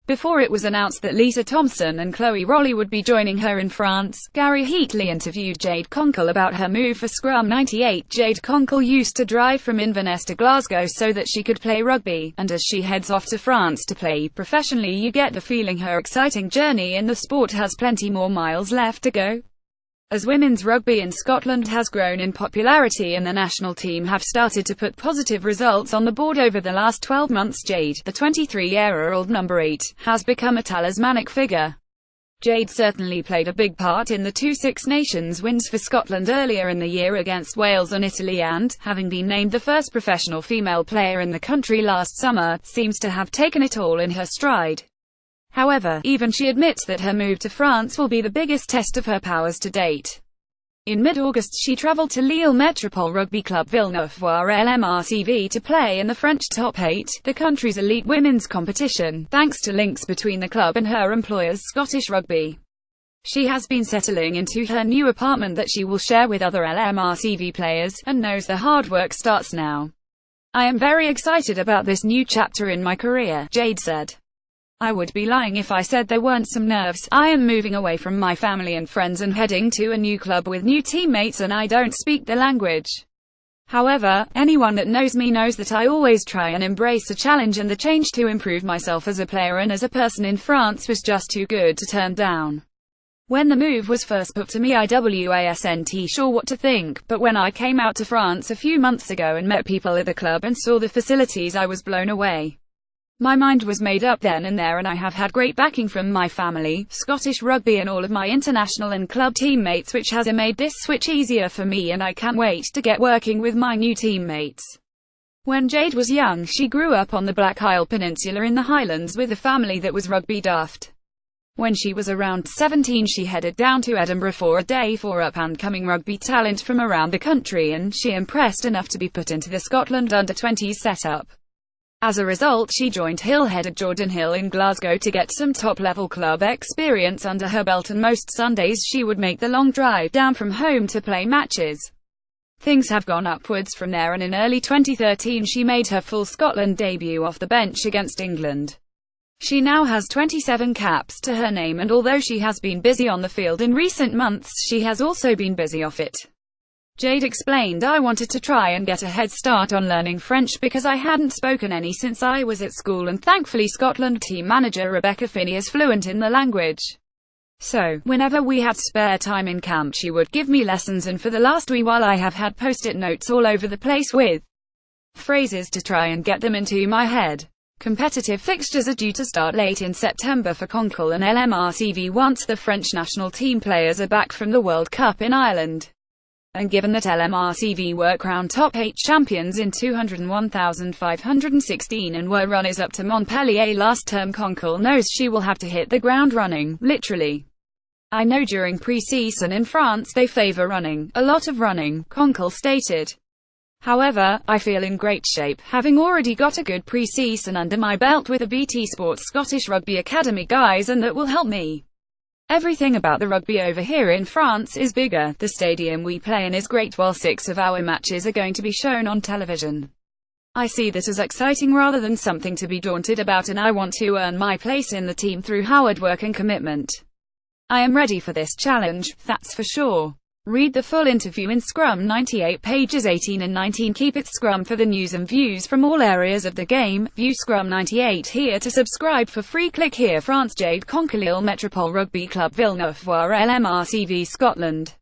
Before it was announced that Lisa Thompson and Chloe Rollie would be joining her in France, Gary Heatley interviewed Jade Conkle about her move for Scrum '98. Jade Conkle used to drive from Inverness to Glasgow so that she could play rugby, and as she heads off to France to play professionally, you get the feeling her exciting journey in the sport has plenty more miles left to go. As women's rugby in Scotland has grown in popularity and the national team have started to put positive results on the board over the last 12 months, Jade, the 23-year-old number 8, has become a talismanic figure. Jade certainly played a big part in the 2 Six Nations wins for Scotland earlier in the year against Wales and Italy and, having been named the first professional female player in the country last summer, seems to have taken it all in her stride. However, even she admits that her move to France will be the biggest test of her powers to date. In mid-August she travelled to Lille Metropole Rugby Club Villeneuve-Voir LMRCV to play in the French Top 8, the country's elite women's competition, thanks to links between the club and her employers Scottish Rugby. She has been settling into her new apartment that she will share with other LMRCV players, and knows the hard work starts now. "I am very excited about this new chapter in my career," Jade said. "I would be lying if I said there weren't some nerves. I am moving away from my family and friends and heading to a new club with new teammates, and I don't speak the language. However, anyone that knows me knows that I always try and embrace a challenge, and the change to improve myself as a player and as a person in France was just too good to turn down. When the move was first put to me, I wasn't sure what to think, but when I came out to France a few months ago and met people at the club and saw the facilities, I was blown away. My mind was made up then and there, and I have had great backing from my family, Scottish Rugby and all of my international and club teammates, which has made this switch easier for me, and I can't wait to get working with my new teammates." When Jade was young, she grew up on the Black Isle Peninsula in the Highlands with a family that was rugby daft. When she was around 17 she headed down to Edinburgh for a day for up-and-coming rugby talent from around the country, and she impressed enough to be put into the Scotland under-20s setup. As a result, she joined Hill-headed Jordan Hill in Glasgow to get some top-level club experience under her belt, and most Sundays she would make the long drive down from home to play matches. Things have gone upwards from there, and in early 2013 she made her full Scotland debut off the bench against England. She now has 27 caps to her name, and although she has been busy on the field in recent months, she has also been busy off it. Jade explained, "I wanted to try and get a head start on learning French because I hadn't spoken any since I was at school, and thankfully Scotland team manager Rebecca Finney is fluent in the language. So, whenever we had spare time in camp she would give me lessons, and for the last wee while I have had post-it notes all over the place with phrases to try and get them into my head." Competitive fixtures are due to start late in September for Conkle and LMRCV once the French national team players are back from the World Cup in Ireland. And given that LMRCV were crowned top 8 champions in 2001,516 and were runners-up to Montpellier last term, Conkle knows she will have to hit the ground running, literally. "I know during pre-season in France they favour running, a lot of running," Conkle stated. "However, I feel in great shape, having already got a good pre-season under my belt with the BT Sports Scottish Rugby Academy guys, and that will help me. Everything about the rugby over here in France is bigger, the stadium we play in is great, while 6 of our matches are going to be shown on television. I see that as exciting rather than something to be daunted about, and I want to earn my place in the team through hard work and commitment. I am ready for this challenge, that's for sure." Read the full interview in Scrum '98 pages 18 and 19. Keep it Scrum for the news and views from all areas of the game. View Scrum '98 here to subscribe for free. Click here. France. Jade Conkle, Metropole Rugby Club Villeneuve-Voir LMRCV Scotland.